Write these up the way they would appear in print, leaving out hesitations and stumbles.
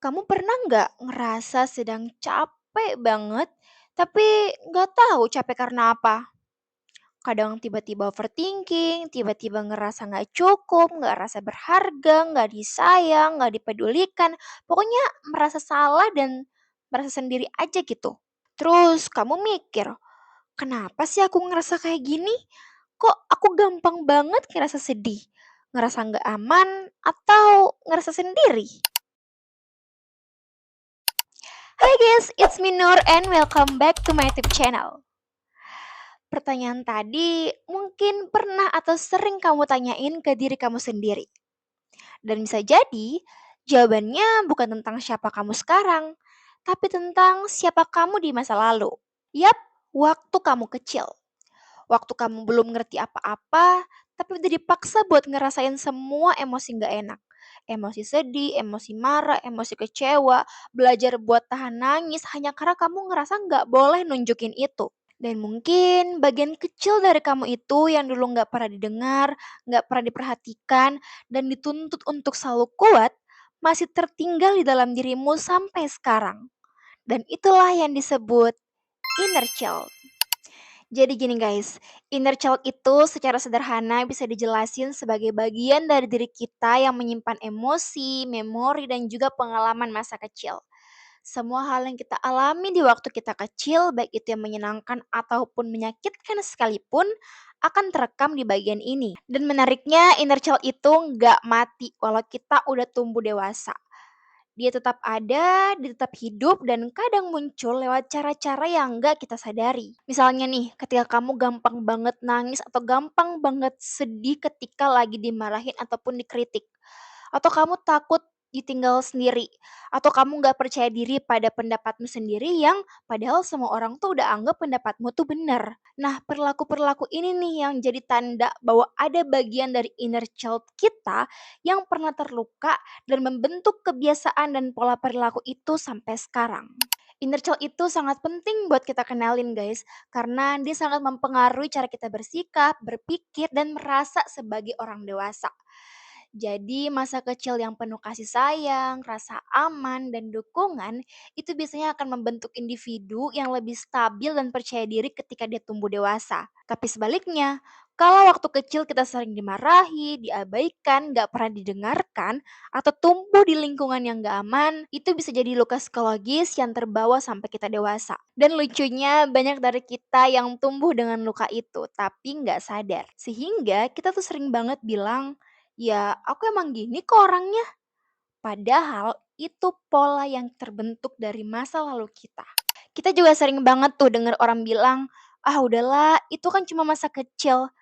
Kamu pernah nggak ngerasa sedang capek banget, tapi nggak tahu capek karena apa? Kadang tiba-tiba overthinking, tiba-tiba ngerasa nggak cukup, nggak rasa berharga, nggak disayang, nggak dipedulikan. Pokoknya merasa salah dan merasa sendiri aja gitu. Terus kamu mikir, kenapa sih aku ngerasa kayak gini? Kok aku gampang banget ngerasa sedih? Ngerasa nggak aman atau ngerasa sendiri? Hai guys, it's me Nur and welcome back to my YouTube channel. Pertanyaan tadi mungkin pernah atau sering kamu tanyain ke diri kamu sendiri. Dan bisa jadi jawabannya bukan tentang siapa kamu sekarang, tapi tentang siapa kamu di masa lalu. Yap, waktu kamu kecil. Waktu kamu belum ngerti apa-apa, tapi udah dipaksa buat ngerasain semua emosi gak enak. Emosi sedih, emosi marah, emosi kecewa, belajar buat tahan nangis hanya karena kamu ngerasa gak boleh nunjukin itu. Dan mungkin bagian kecil dari kamu itu yang dulu gak pernah didengar, gak pernah diperhatikan, dan dituntut untuk selalu kuat, masih tertinggal di dalam dirimu sampai sekarang. Dan itulah yang disebut inner child. Jadi gini guys, inner child itu secara sederhana bisa dijelasin sebagai bagian dari diri kita yang menyimpan emosi, memori, dan juga pengalaman masa kecil. Semua hal yang kita alami di waktu kita kecil, baik itu yang menyenangkan ataupun menyakitkan sekalipun, akan terekam di bagian ini. Dan menariknya, inner child itu nggak mati walau kita udah tumbuh dewasa. Dia tetap ada, dia tetap hidup, dan kadang muncul lewat cara-cara yang nggak kita sadari. Misalnya nih, ketika kamu gampang banget nangis atau gampang banget sedih ketika lagi dimarahin ataupun dikritik. Atau kamu takut ditinggal sendiri. Atau kamu nggak percaya diri pada pendapatmu sendiri yang padahal semua orang tuh udah anggap pendapatmu tuh benar. Nah, perilaku-perilaku ini nih yang jadi tanda bahwa ada bagian dari inner child kita yang pernah terluka dan membentuk kebiasaan dan pola perilaku itu sampai sekarang. Inner child itu sangat penting buat kita kenalin guys, karena dia sangat mempengaruhi cara kita bersikap, berpikir, dan merasa sebagai orang dewasa. Jadi masa kecil yang penuh kasih sayang, rasa aman, dan dukungan itu biasanya akan membentuk individu yang lebih stabil dan percaya diri ketika dia tumbuh dewasa. Tapi sebaliknya, kalau waktu kecil kita sering dimarahi, diabaikan, gak pernah didengarkan, atau tumbuh di lingkungan yang gak aman, itu bisa jadi luka psikologis yang terbawa sampai kita dewasa. Dan lucunya banyak dari kita yang tumbuh dengan luka itu, tapi gak sadar. Sehingga kita tuh sering banget bilang, ya aku emang gini kok orangnya. Padahal itu pola yang terbentuk dari masa lalu kita. Kita juga sering banget tuh denger orang bilang, ah udahlah itu kan cuma masa kecil.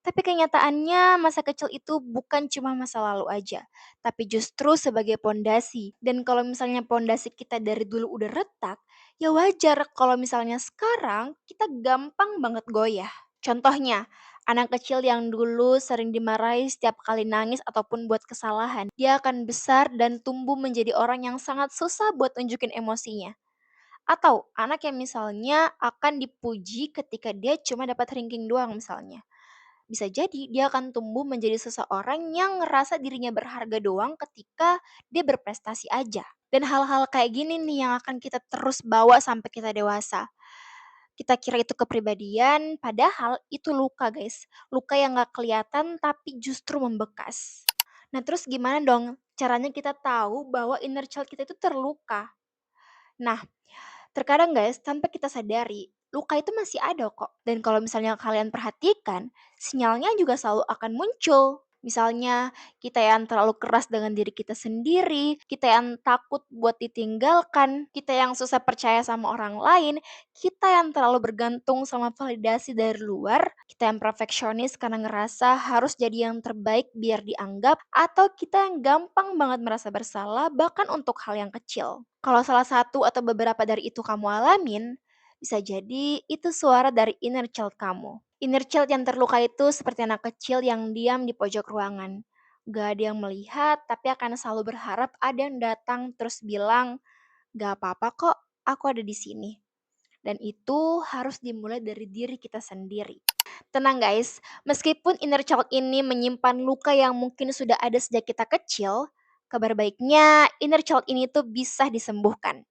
Tapi kenyataannya masa kecil itu bukan cuma masa lalu aja, tapi justru sebagai pondasi. Dan kalau misalnya pondasi kita dari dulu udah retak, ya wajar kalau misalnya sekarang kita gampang banget goyah. Contohnya, anak kecil yang dulu sering dimarahi setiap kali nangis ataupun buat kesalahan, dia akan besar dan tumbuh menjadi orang yang sangat susah buat tunjukin emosinya. Atau anak yang misalnya akan dipuji ketika dia cuma dapat ranking doang misalnya. Bisa jadi dia akan tumbuh menjadi seseorang yang ngerasa dirinya berharga doang ketika dia berprestasi aja. Dan hal-hal kayak gini nih yang akan kita terus bawa sampai kita dewasa. Kita kira itu kepribadian, padahal itu luka guys. Luka yang gak kelihatan tapi justru membekas. Nah terus gimana dong caranya kita tahu bahwa inner child kita itu terluka? Nah, terkadang guys, tanpa kita sadari, luka itu masih ada kok. Dan kalau misalnya kalian perhatikan, sinyalnya juga selalu akan muncul. Misalnya, kita yang terlalu keras dengan diri kita sendiri, kita yang takut buat ditinggalkan, kita yang susah percaya sama orang lain, kita yang terlalu bergantung sama validasi dari luar, kita yang perfeksionis karena ngerasa harus jadi yang terbaik biar dianggap, atau kita yang gampang banget merasa bersalah bahkan untuk hal yang kecil. Kalau salah satu atau beberapa dari itu kamu alamin, bisa jadi itu suara dari inner child kamu. Inner child yang terluka itu seperti anak kecil yang diam di pojok ruangan. Gak ada yang melihat, tapi akan selalu berharap ada yang datang terus bilang, gak apa-apa kok, aku ada di sini. Dan itu harus dimulai dari diri kita sendiri. Tenang guys, meskipun inner child ini menyimpan luka yang mungkin sudah ada sejak kita kecil, Kabar baiknya, inner child ini tuh bisa disembuhkan.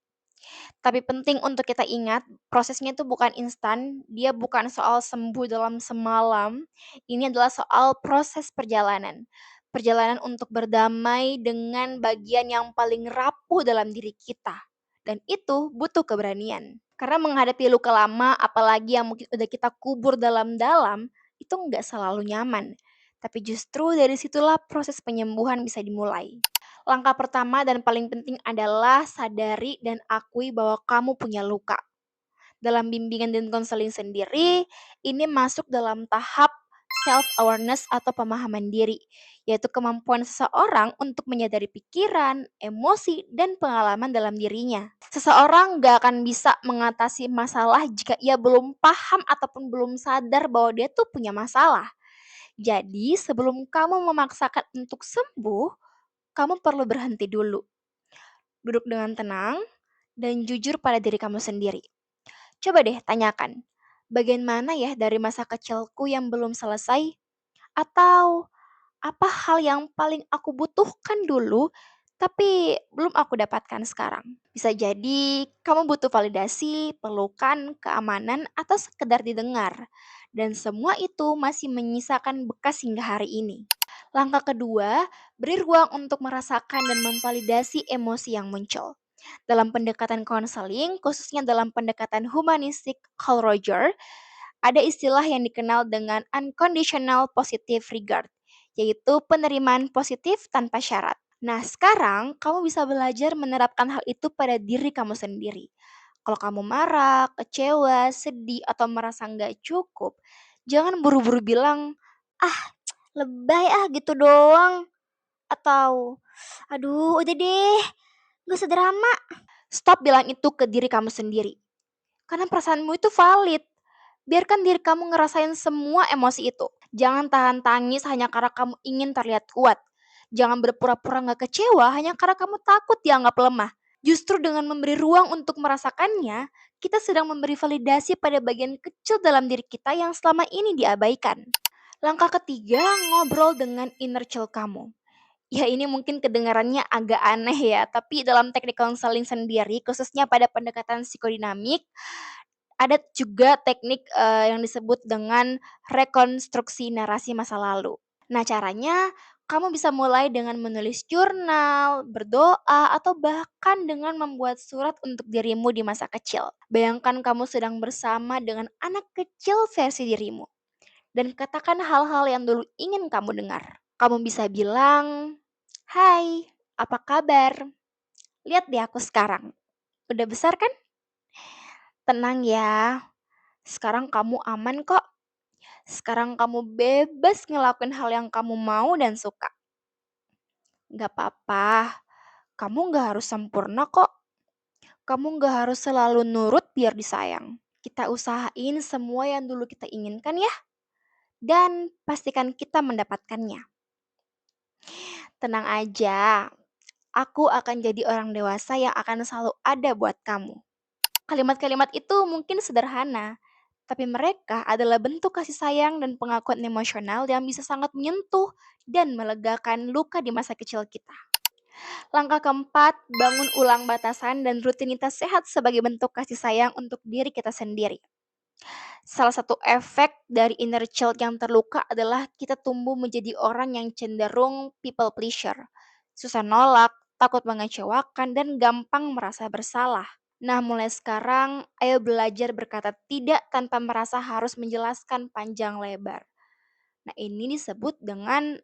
Tapi penting untuk kita ingat, prosesnya itu bukan instan, dia bukan soal sembuh dalam semalam, ini adalah soal proses perjalanan. Perjalanan untuk berdamai dengan bagian yang paling rapuh dalam diri kita. Dan itu butuh keberanian. Karena menghadapi luka lama, apalagi yang mungkin udah kita kubur dalam-dalam, itu nggak selalu nyaman. Tapi justru dari situlah proses penyembuhan bisa dimulai. Langkah pertama dan paling penting adalah sadari dan akui bahwa kamu punya luka. Dalam bimbingan dan konseling sendiri, ini masuk dalam tahap self-awareness atau pemahaman diri, yaitu kemampuan seseorang untuk menyadari pikiran, emosi, dan pengalaman dalam dirinya. Seseorang gak akan bisa mengatasi masalah jika ia belum paham ataupun belum sadar bahwa dia tuh punya masalah. Jadi, sebelum kamu memaksakan untuk sembuh, kamu perlu berhenti dulu, duduk dengan tenang, dan jujur pada diri kamu sendiri. Coba deh tanyakan, bagian mana ya dari masa kecilku yang belum selesai? Atau apa hal yang paling aku butuhkan dulu tapi belum aku dapatkan sekarang? Bisa jadi kamu butuh validasi, pelukan, keamanan, atau sekedar didengar. Dan semua itu masih menyisakan bekas hingga hari ini. Langkah kedua, beri ruang untuk merasakan dan memvalidasi emosi yang muncul. Dalam pendekatan konseling, khususnya dalam pendekatan humanistik Carl Roger, ada istilah yang dikenal dengan unconditional positive regard, yaitu penerimaan positif tanpa syarat. Nah, sekarang kamu bisa belajar menerapkan hal itu pada diri kamu sendiri. Kalau kamu marah, kecewa, sedih, atau merasa nggak cukup, jangan buru-buru bilang, ah lebay ah gitu doang. Atau, aduh udah deh, gak usah drama. Stop bilang itu ke diri kamu sendiri. Karena perasaanmu itu valid. Biarkan diri kamu ngerasain semua emosi itu. Jangan tahan tangis hanya karena kamu ingin terlihat kuat. Jangan berpura-pura gak kecewa hanya karena kamu takut dianggap lemah. Justru dengan memberi ruang untuk merasakannya, kita sedang memberi validasi pada bagian kecil dalam diri kita yang selama ini diabaikan. Langkah ketiga, ngobrol dengan inner child kamu. Ya ini mungkin kedengarannya agak aneh ya, tapi dalam teknik konseling sendiri, khususnya pada pendekatan psikodinamik, ada juga teknik yang disebut dengan rekonstruksi narasi masa lalu. Nah caranya, kamu bisa mulai dengan menulis jurnal, berdoa, atau bahkan dengan membuat surat untuk dirimu di masa kecil. Bayangkan kamu sedang bersama dengan anak kecil versi dirimu. Dan katakan hal-hal yang dulu ingin kamu dengar. Kamu bisa bilang, "Hai, apa kabar? Lihat deh aku sekarang. Udah besar kan? Tenang ya. Sekarang kamu aman kok. Sekarang kamu bebas ngelakuin hal yang kamu mau dan suka. Gak apa-apa. Kamu gak harus sempurna kok. Kamu gak harus selalu nurut biar disayang. Kita usahain semua yang dulu kita inginkan ya. Dan pastikan kita mendapatkannya. Tenang aja. Aku akan jadi orang dewasa yang akan selalu ada buat kamu." Kalimat-kalimat itu mungkin sederhana, tapi mereka adalah bentuk kasih sayang dan pengakuan emosional yang bisa sangat menyentuh dan melegakan luka di masa kecil kita. Langkah keempat, bangun ulang batasan dan rutinitas sehat sebagai bentuk kasih sayang untuk diri kita sendiri. Salah satu efek dari inner child yang terluka adalah kita tumbuh menjadi orang yang cenderung people pleasure, susah nolak, takut mengecewakan, dan gampang merasa bersalah. Nah, mulai sekarang, ayo belajar berkata tidak tanpa merasa harus menjelaskan panjang lebar. Nah, ini disebut dengan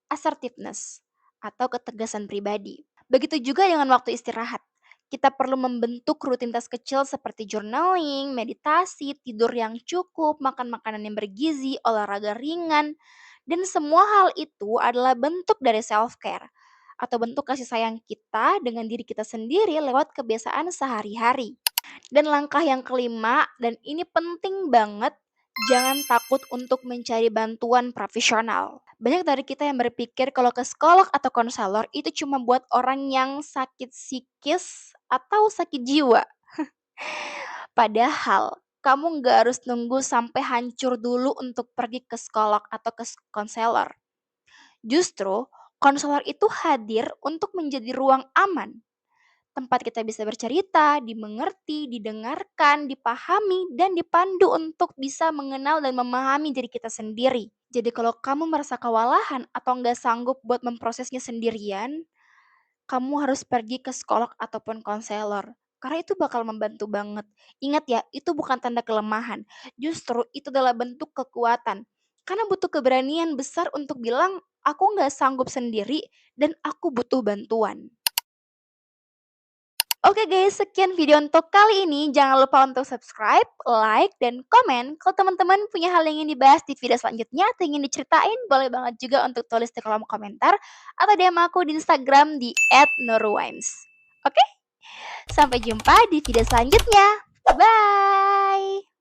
assertiveness atau ketegasan pribadi. Begitu juga dengan waktu istirahat. Kita perlu membentuk rutinitas kecil seperti journaling, meditasi, tidur yang cukup, makan makanan yang bergizi, olahraga ringan, dan semua hal itu adalah bentuk dari self-care atau bentuk kasih sayang kita dengan diri kita sendiri lewat kebiasaan sehari-hari. Dan langkah yang kelima, dan ini penting banget, jangan takut untuk mencari bantuan profesional. Banyak dari kita yang berpikir kalau ke psikolog atau konselor itu cuma buat orang yang sakit psikis atau sakit jiwa. Padahal, kamu nggak harus nunggu sampai hancur dulu untuk pergi ke psikolog atau ke konselor. Justru, Konselor itu hadir untuk menjadi ruang aman, tempat kita bisa bercerita, dimengerti, didengarkan, dipahami, dan dipandu untuk bisa mengenal dan memahami diri kita sendiri. Jadi kalau kamu merasa kewalahan atau nggak sanggup buat memprosesnya sendirian, kamu harus pergi ke psikolog ataupun konselor. Karena itu bakal membantu banget. Ingat ya, itu bukan tanda kelemahan. Justru itu adalah bentuk kekuatan. Karena butuh keberanian besar untuk bilang, aku nggak sanggup sendiri dan aku butuh bantuan. Oke guys, sekian video untuk kali ini. Jangan lupa untuk subscribe, like, dan komen. Kalau teman-teman punya hal yang ingin dibahas di video selanjutnya atau ingin diceritain, boleh banget juga untuk tulis di kolom komentar atau DM aku di Instagram di @nurwimes. Oke, sampai jumpa di video selanjutnya. Bye!